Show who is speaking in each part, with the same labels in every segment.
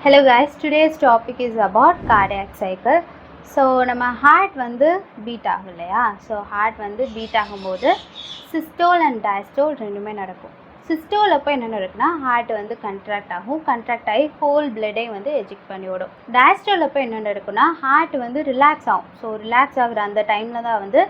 Speaker 1: Hello guys, today's topic is about cardiac cycle. So நம்ம heart வந்து beat ஆகும் இல்லையா? So heart வந்து beat ஆகும்போது systole and diastole ரெண்டுமே நடக்கும். Systole அப்போ என்ன நடக்குன்னா heart வந்து contract ஆகும், contract ஆகி whole blood வந்து eject பண்ணி விடும். Diastole அப்போ என்ன நடக்குன்னா heart வந்து relax ஆகும். So relax ஆகுற அந்த டைமில் தான் வந்து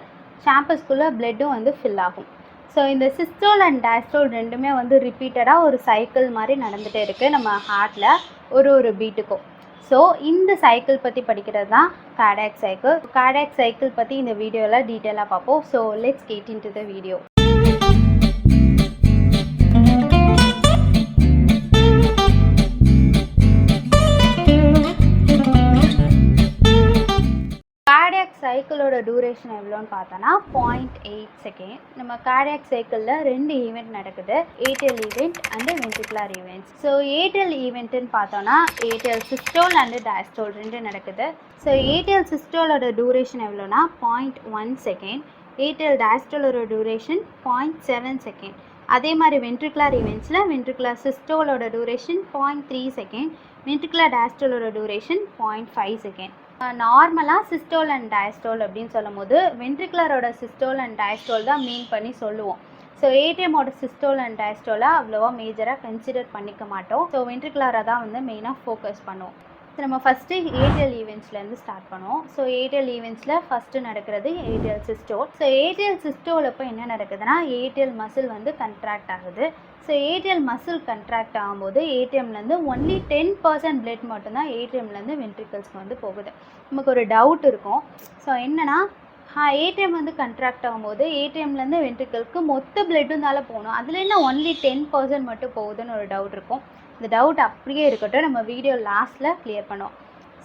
Speaker 1: champusக்குள்ளே bloodம் வந்து fill ஆகும். ஸோ இந்த சிஸ்டோல் அண்ட் டயஸ்டோல் ரெண்டுமே வந்து ரிப்பீட்டடாக ஒரு சைக்கிள் மாதிரி நடந்துகிட்டே இருக்குது நம்ம ஹார்ட்டில் ஒரு பீட்டுக்கும். ஸோ இந்த சைக்கிள் பற்றி படிக்கிறது தான் கார்டியாக் சைக்கிள். கார்டியாக் சைக்கிள் பற்றி இந்த வீடியோவில் டீட்டெயிலாக பார்ப்போம். So let's get into the video. Cardiac சைக்கிளோட டூரேஷன் எவ்வளோன்னு பார்த்தோன்னா 0.8 செகண்ட். நம்ம கார்டியாக் சைக்கிளில் 2 ஈவெண்ட் நடக்குது, atrial event and ventricular events. So atrial ஈவெண்ட்டுன்னு பார்த்தோன்னா ஏட்ரியல் சிஸ்டோல் அண்டு டயஸ்டோல் ரெண்டு நடக்குது. ஸோ ஏட்ரியல் சிஸ்டோலோட டூரேஷன் எவ்வளோனா 0.1 செகண்ட், ஏட்ரியல் டயஸ்டோலோட டூரேஷன் 0.7 செகண்ட். அதே மாதிரி வென்ட்ரிகுலர் ஈவெண்ட்ஸில் வென்ட்ரிகுலர் சிஸ்டோலோட டூரேஷன் 0.3 செகண்ட், வென்ட்ரிகுலர் டயஸ்டோலோட டூரேஷன் 0.5 செகண்ட். நார்மலாக சிஸ்டோல் அண்ட் டயஸ்டோல் அப்படின்னு சொல்லும் போது வென்ட்ரிகுலரோட சிஸ்டோல் அண்ட் டயஸ்டோல் தான் மீன் பண்ணி சொல்லுவோம். ஸோ ஏடிஎம்மோட சிஸ்டோல் அண்ட் டயஸ்டோலை அவ்வளோவா மேஜராக கன்சிடர் பண்ணிக்க மாட்டோம். ஸோ வென்ட்ரிகுலரை தான் வந்து மெயினாக ஃபோக்கஸ் பண்ணுவோம். ஸோ நம்ம ஃபஸ்ட்டு ஏட்ரியல் ஈவெண்ட்ஸ்லேருந்து ஸ்டார்ட் பண்ணுவோம். ஸோ ஏட்ரியல் ஈவெண்ட்ஸில் ஃபஸ்ட்டு நடக்கிறது atrial systole. So atrial systole அப்போ என்ன நடக்குதுன்னா ஏட்ரியல் மசில் வந்து கண்ட்ராக்ட் ஆகுது. ஸோ ஏட்ரியல் மசில் கண்ட்ராக்ட் ஆகும்போது ஏடிஎம்லேருந்து ஒன்லி 10% பிளட் மட்டும்தான் ஏடிஎம்லேருந்து வென்ட்ரிக்கல்ஸ்க்கு வந்து போகுது. நமக்கு ஒரு டவுட் இருக்கும். ஸோ என்னென்னா ஏடிஎம் வந்து கண்ட்ராக்ட் ஆகும்போது ஏடிஎம்லேருந்து வென்ட்ரிக்கலுக்கு மொத்த பிளட்டும் தால போகணும், அதில் என்ன ஒன்லி 10% மட்டும் போகுதுன்னு ஒரு டவுட் இருக்கும். இந்த டவுட் அப்படியே இருக்கட்டும், நம்ம வீடியோ லாஸ்ட்டில் கிளியர் பண்ணுவோம்.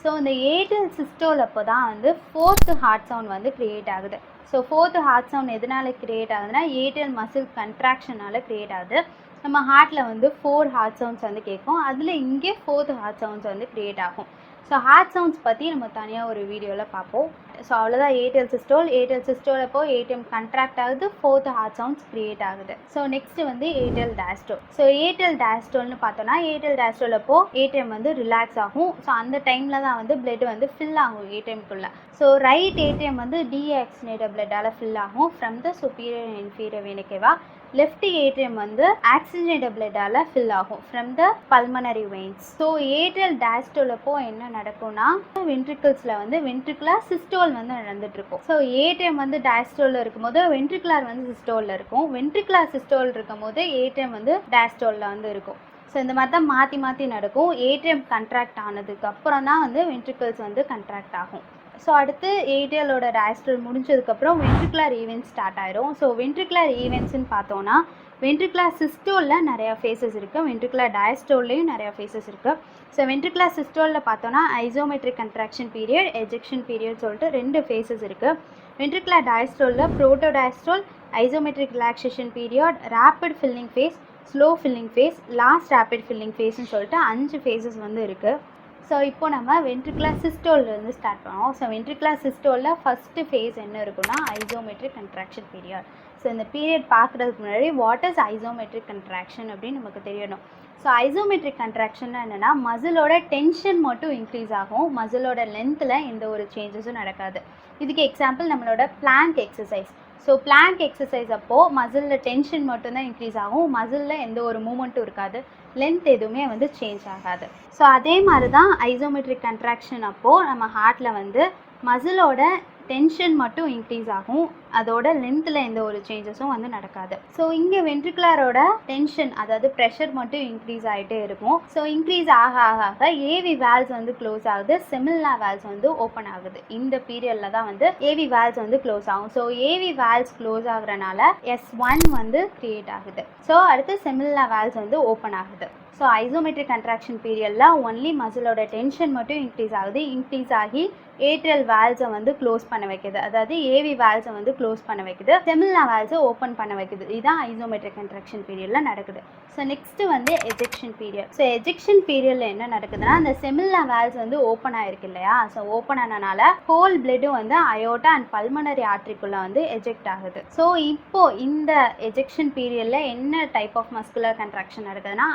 Speaker 1: ஸோ இந்த ஏட்ரியல் சிஸ்டோல் அப்போ தான் வந்து 4th ஹார்ட் சவுண்ட் வந்து க்ரியேட் ஆகுது. ஸோ 4th ஹார்ட் சவுண்ட் எதனால் க்ரியேட் ஆகுதுன்னா ஏட்ரியல் மசில் கண்ட்ராக்ஷனால் க்ரியேட் ஆகுது. நம்ம ஹார்ட்டில் வந்து 4 ஹார்ட் சவுண்ட்ஸ் வந்து கேட்கும், அதில் இங்கே 4th ஹார்ட் சவுண்ட்ஸ் வந்து க்ரியேட் ஆகும். ஸோ ஹார்ட் சவுண்ட்ஸ் பற்றி நம்ம தனியாக ஒரு வீடியோவில் பார்ப்போம். ஸோ அவ்வளோதான் ஏட்ரியல் சிஸ்டோல். ஏட்ரியல் சிஸ்டோல் அப்போ ஏடிஎம் கண்ட்ராக்ட் ஆகுது, 4th ஹார்ட் சவுண்ட்ஸ் க்ரியேட் ஆகுது. ஸோ நெக்ஸ்ட்டு வந்து ஏட்ரியல் டயஸ்டோல். ஸோ ஏட்ரியல் டயஸ்டோல்னு பார்த்தோன்னா ஏட்ரியல் டயஸ்டோல் அப்போ ஏடிஎம் வந்து ரிலாக்ஸ் ஆகும். ஸோ அந்த டைமில் தான் வந்து பிளட் வந்து ஃபில் ஆகும் ஏடிஎம்குள்ளே. ஸோ ரைட் ஏடிஎம் வந்து டீஆக்சினேட்டட் பிளட்டால் ஃபில் ஆகும் from the superior and inferior வெயினுக்கேவா. லெஃப்ட் ஏட்ரியம் வந்து ஆக்சிஜனேட்டட் பிளட்டால் ஃபில் ஆகும் from the pulmonary veins. So atrial diastole அப்போ என்ன நடக்கும்னா வென்ட்ரிக்கிள்ஸில் வந்து வென்ட்ரிகுலர் சிஸ்டோல் வந்து நடந்துட்டுருக்கும். ஸோ ஏட்ரியம் வந்து டயஸ்டோலில் இருக்கும்போது வென்ட்ரிகுலர் வந்து சிஸ்டோலில் இருக்கும், வென்ட்ரிகுலர் சிஸ்டோல் இருக்கும் போது ஏட்ரியம் வந்து டயஸ்டோலில் வந்து இருக்கும். ஸோ இந்த மாதிரி தான் மாற்றி மாற்றி நடக்கும். ஏட்ரியம் கண்ட்ராக்ட் ஆனதுக்கு அப்புறம் தான் வந்து வென்ட்ரிக்கிள்ஸ் வந்து கண்ட்ராக்ட் ஆகும். ஸோ அடுத்து ஏட்ரியலோட டயஸ்டோல் முடிஞ்சதுக்கப்புறம் வென்ட்ரிகுலர் ஈவெண்ட்ஸ் ஸ்டார்ட் ஆயிரும். ஸோ வென்ட்ரிகுலர் ஈவெண்ட்ஸ்ன்னு பார்த்தோன்னா வென்ட்ரிகுலர் சிஸ்டோலில் நிறையா ஃபேஸஸ் இருக்குது, வென்ட்ரிகுலர் டயஸ்டோல்லையும் நிறையா ஃபேஸஸ் இருக்குது. ஸோ வென்ட்ரிகுலர் சிஸ்டோலில் பார்த்தோன்னா isometric contraction period, ejection period சொல்லிட்டு 2 ஃபேஸஸ் இருக்குது. வென்ட்ரிகுலர் டயஸ்டோலில் protodiastole, isometric relaxation period, rapid filling phase, slow filling phase, last rapid filling ஃபேஸ்ன்னு சொல்லிட்டு 5 ஃபேஸஸ் வந்து இருக்குது. ஸோ இப்போ நம்ம வென்ட்ரிகுலர் சிஸ்டோல்லேருந்து ஸ்டார்ட் பண்ணுவோம். ஸோ வென்ட்ரிகுலர் சிஸ்டோலில் ஃபஸ்ட்டு ஃபேஸ் என்ன இருக்குன்னா ஐசோமெட்ரிக் கண்ட்ராக்ஷன் பீரியட். ஸோ இந்த பீரியட் பார்க்குறதுக்கு முன்னாடி வாட் இஸ் ஐசோமெட்ரிக் கண்ட்ராக்ஷன் அப்படின்னு நமக்கு தெரியணும். ஸோ ஐசோமெட்ரிக் கண்ட்ராக்ஷன் என்னென்னா மசிலோட டென்ஷன் மட்டும் இன்க்ரீஸ் ஆகும், மசிலோட லென்த்தில் எந்த ஒரு சேஞ்சஸும் நடக்காது. இதுக்கு எக்ஸாம்பிள் நம்மளோட plank exercise. So plank exercise அப்போது மசிலில் டென்ஷன் மட்டும்தான் இன்க்ரீஸ் ஆகும், மசிலில் எந்த ஒரு மூமெண்ட்டும் இருக்காது, லென்த் எதுவுமே வந்து சேஞ்ச் ஆகாது. ஸோ அதே மாதிரி தான் ஐசோமெட்ரிக் கண்ட்ராக்ஷன் அப்போது நம்ம ஹார்ட்டில் வந்து மசிலோட டென்ஷன் மட்டும் இன்க்ரீஸ் ஆகும், அதோட லென்த்தில் எந்த ஒரு சேஞ்சஸும் வந்து நடக்காது. ஸோ இங்கே வென்ட்ரிகுலரோட டென்ஷன் அதாவது ப்ரெஷர் மட்டும் இன்க்ரீஸ் ஆகிட்டே இருக்கும். ஸோ இன்க்ரீஸ் ஆக ஆக ஏவி வேல்ஸ் வந்து க்ளோஸ் ஆகுது, செமில்லா வேல்ஸ் வந்து ஓப்பன் ஆகுது. இந்த பீரியடில் தான் வந்து ஏவி வேல்ஸ் வந்து க்ளோஸ் ஆகும். So AV Wales close ஆகுறனால S1 வந்து க்ரியேட் ஆகுது. ஸோ அடுத்து செமில்லா வேல்ஸ் வந்து ஓப்பன் ஆகுது. ஸோ ஐசோமெட்ரிக் கண்ட்ராக்ஷன் பீரியடில் ஒன்லி மசிலோட டென்ஷன் மட்டும் இன்க்ரீஸ் ஆகுது, இன்க்ரீஸ் ஆகி ஏட்ரியல் வேல்ஸை வந்து க்ளோஸ் பண்ண வைக்குது, அதாவது ஏவி வேல்ஸை வந்து க்ளோஸ் பண்ண வைக்குது, செமில்லா வேல்ஸை ஓப்பன் பண்ண வைக்குது. இதுதான் ஐசோமெட்ரிக் கண்ட்ராக்ஷன் பீரியடில் நடக்குது. ஸோ நெக்ஸ்ட்டு வந்து எஜெக்ஷன் பீரியட். ஸோ எஜெக்ஷன் பீரியடில் என்ன நடக்குதுன்னா அந்த செமில்லா வேல்ஸ் வந்து ஓப்பன் ஆகிருக்கு இல்லையா. ஸோ ஓப்பன் ஆனனால ஹோல் பிளட்டும் வந்து அயோட்டா அண்ட் பல்மனரி ஆர்ட்ரிக்குள்ளே வந்து எஜெக்ட் ஆகுது. ஸோ இப்போது இந்த எஜெக்ஷன் பீரியடில் என்ன டைப் ஆஃப் மஸ்குலர் கண்ட்ராக்ஷன் நடக்குதுன்னா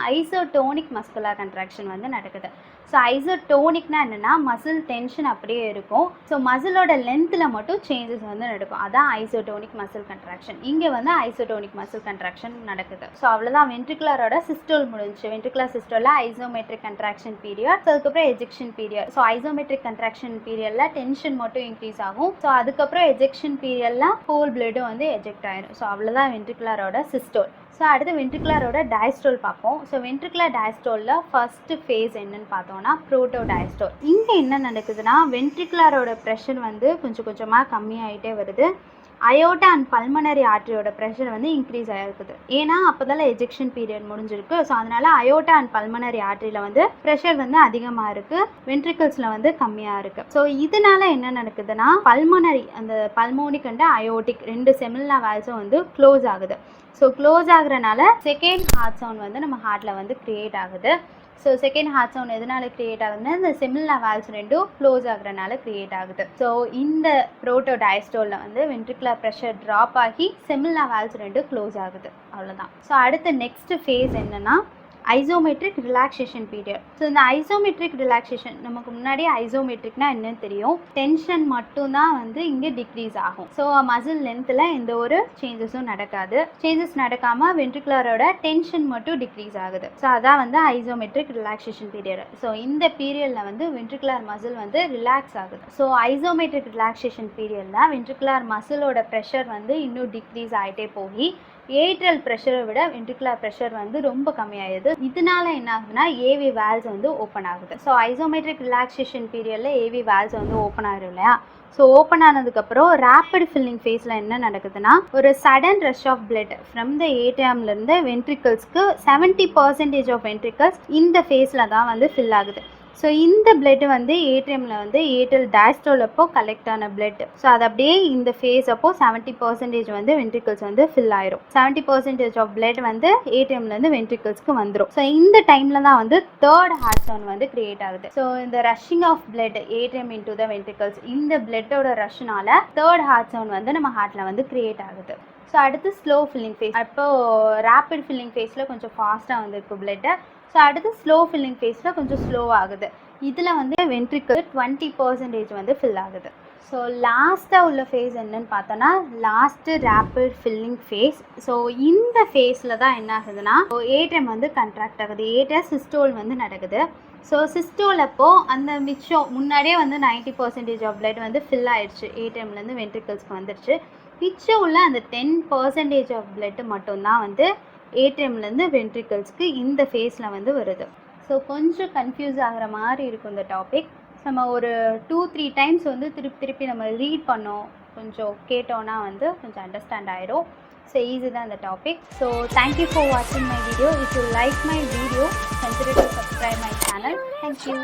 Speaker 1: ஐசோடோனிக் மஸ்குலர் கன்ட்ராக்ஷன் வந்து நடக்குது. ஸோ ஐசோடோனிக்னா என்னென்னா மசில் டென்ஷன் அப்படியே இருக்கும். ஸோ மசிலோட லென்த்தில் மட்டும் சேஞ்சஸ் வந்து நடக்கும். அதான் ஐசோடோனிக் மசில் கன்ட்ராக்ஷன். இங்கே வந்து ஐசோடோனிக் மசில் கன்ட்ராக்ஷன் நடக்குது. ஸோ அவ்வளோதான் வென்ட்ரிகுலரோட சிஸ்டோல் முடிஞ்சு. வென்ட்ரிகுலர் சிஸ்டோலில் ஐசோமெட்ரிக் கன்ட்ராக்ஷன் பீரியட், ஸோ அதுக்கப்புறம் ejection period. So isometric contraction பீரியடில் டென்ஷன் மட்டும் இன்க்ரீஸ் ஆகும். ஸோ அதுக்கப்புறம் எஜெக்ஷன் பீரியடில் ஹோல் பிளட்டும் வந்து எஜெக்ட் ஆயிடும். ஸோ அவ்வளோதான் வென்ட்ரிகுலரோட சிஸ்டோல். ஸோ அடுத்து வென்ட்ரிகுலரோட டயஸ்டோல் பார்ப்போம். ஸோ வென்ட்ரிகுலர் டயஸ்டோலில் ஃபர்ஸ்ட் ஃபேஸ் என்னன்னு பார்த்தோம்னா ப்ரோட்டோ டயஸ்டோல். இங்கே என்ன நடக்குதுன்னா வென்ட்ரிகுலரோட ப்ரெஷர் வந்து கொஞ்சம் கொஞ்சமாக கம்மியாகிட்டே வருது. அயோட்டா அண்ட் பல்மனரி ஆர்டரியோட ப்ரெஷர் வந்து இன்க்ரீஸ் ஆகிருக்குது. ஏன்னா அப்போ தான் எஜெக்ஷன் பீரியட் முடிஞ்சிருக்கு. ஸோ அதனால் அயோட்டா அண்ட் பல்மனரி ஆர்டரியில் வந்து ப்ரெஷர் வந்து அதிகமாக இருக்குது, வென்ட்ரிகல்ஸில் வந்து கம்மியாக இருக்குது. ஸோ இதனால என்ன நடக்குதுன்னா பல்மனரி அந்த பல்மோனிக் அண்ட் அயோட்டிக் ரெண்டு செமில்னா வேல்ஸும் வந்து க்ளோஸ் ஆகுது. ஸோ க்ளோஸ் ஆகுறனால செகண்ட் ஹார்ட் சவுண்ட் வந்து நம்ம ஹார்ட்டில் வந்து க்ரியேட் ஆகுது. ஸோ செகண்ட் ஹார்ட் சவுண்ட் எதனால க்ரியேட் ஆகுதுன்னா இந்த செமில்னா வால்ஸ் ரெண்டும் க்ளோஸ் ஆகுறனால க்ரியேட் ஆகுது. ஸோ இந்த ப்ரோட்டோ டயஸ்டோலில் வந்து வென்ட்ரிகுலர் ப்ரெஷர் ட்ராப் ஆகி செமில்னா வால்ஸ் ரெண்டும் க்ளோஸ் ஆகுது. அவ்வளோதான். ஸோ அடுத்த நெக்ஸ்ட் ஃபேஸ் என்னென்னா ஐசோமெட்ரிக் ரிலாக்ஸேஷன் பீரியட். ஸோ இந்த ஐசோமெட்ரிக் ரிலாக்ஸேஷன் நமக்கு முன்னாடி ஐசோமெட்ரிக்னா என்னன்னு தெரியும். டென்ஷன் மட்டும்தான் வந்து இங்கே டிக்ரீஸ் ஆகும். ஸோ மசில் லென்த்தில் எந்த ஒரு சேஞ்சஸும் நடக்காது. சேஞ்சஸ் நடக்காமல் வென்ட்ரிகுலரோட டென்ஷன் மட்டும் டிக்ரீஸ் ஆகுது. ஸோ அதான் வந்து ஐசோமெட்ரிக் ரிலாக்ஸேஷன் பீரியட். ஸோ இந்த பீரியடில் வந்து வென்ட்ரிகுலர் மசில் வந்து ரிலாக்ஸ் ஆகுது. ஸோ ஐசோமெட்ரிக் ரிலாக்ஸேஷன் பீரியடில் வென்ட்ரிகுலர் மசிலோட ப்ரெஷர் வந்து இன்னும் டிக்ரீஸ் ஆகிட்டே போய் ஏட்ரல் ப்ரெஷரை விட வென்ட்ரிகுலர் ப்ரெஷர் வந்து ரொம்ப கம்மியாகுது. இதனால என்ன ஆகுதுன்னா ஏவி வால்ஸ் வந்து ஓப்பன் ஆகுது. ஸோ ஐசோமெட்ரிக் ரிலாக்ஸேஷன் பீரியடில் ஏவி வால்ஸ் வந்து ஓப்பன் ஆகிடும் இல்லையா. ஸோ ஓப்பன் ஆனதுக்கப்புறம் ரேப்பிட் ஃபில்லிங் ஃபேஸில் என்ன நடக்குதுன்னா ஒரு sudden rush of blood from the ஏடிஎம்லேருந்து வென்ட்ரிகல்ஸ்க்கு 70% ஆஃப் வென்ட்ரிகல்ஸ் இந்த ஃபேஸில் தான் வந்து ஃபில் ஆகுது. ஸோ இந்த பிளட் வந்து ஏடிஎம்மில் வந்து ஏர்டெல் டயஸ்டோல் அப்போ கலெக்ட் ஆன பிளட். ஸோ அது அப்படியே இந்த ஃபேஸ் அப்போ 70% வந்து வென்ட்ரிகல்ஸ் வந்து ஃபில் ஆயிரும். 70% ஆஃப் பிளட் வந்து ஏடிஎம்லேருந்து வென்ட்ரிகல்ஸ்க்கு வந்துடும். ஸோ இந்த டைமில் தான் வந்து தேர்ட் ஹார்ட் சவுண்ட் வந்து கிரியேட் ஆகுது. ஸோ இந்த rushing of blood ATM into the ventricles இந்த பிளட்டோட ரஷ்னால தேர்ட் ஹார்ட் சவுண்ட் வந்து நம்ம ஹார்ட்டில் வந்து கிரியேட் ஆகுது. ஸோ அடுத்து ஸ்லோ ஃபில்லிங் ஃபேஸ். அப்போது ரேப்பிட் ஃபில்லிங் ஃபேஸில் கொஞ்சம் ஃபாஸ்ட்டாக வந்துருக்கு பிளட்டை. ஸோ அடுத்து ஸ்லோ ஃபில்லிங் ஃபேஸில் கொஞ்சம் ஸ்லோ ஆகுது. இதில் வந்து வென்ட்ரிக்கல் 20% வந்து ஃபில் ஆகுது. ஸோ லாஸ்ட்டாக உள்ள ஃபேஸ் என்னன்னு பார்த்தோன்னா last rapid filling phase. So இந்த ஃபேஸில் தான் என்ன ஆகுதுன்னா ஏடிஎம் வந்து கண்ட்ராக்ட் ஆகுது. ஏடிஎம் சிஸ்டோல் வந்து நடக்குது. ஸோ சிஸ்டோல் அப்போது அந்த மிச்சம் முன்னாடியே வந்து 90% ஆஃப் பிளட் வந்து ஃபில் ஆயிடுச்சு, ஏடிஎம்லேருந்து வென்ட்ரிக்கல்ஸ்க்கு வந்துடுச்சு. மிச்சம் உள்ள அந்த 10% ஆஃப் பிளட் மட்டும்தான் வந்து ஏடிஎம்லேருந்து வென்ட்ரிகல்ஸ்க்கு இந்த ஃபேஸில் வந்து வருது. ஸோ கொஞ்சம் கன்ஃபியூஸ் ஆகிற மாதிரி இருக்கும் இந்த டாபிக். நம்ம ஒரு 2-3 டைம்ஸ் வந்து திருப்பி நம்ம ரீட் பண்ணோம், கொஞ்சம் கேட்டோன்னா வந்து கொஞ்சம் அண்டர்ஸ்டாண்ட் ஆகிடும். ஸோ ஈஸி தான் இந்த டாபிக். ஸோ தேங்க்யூ ஃபார் வாட்சிங் my video. If you like my video consider to subscribe my channel. Thank you.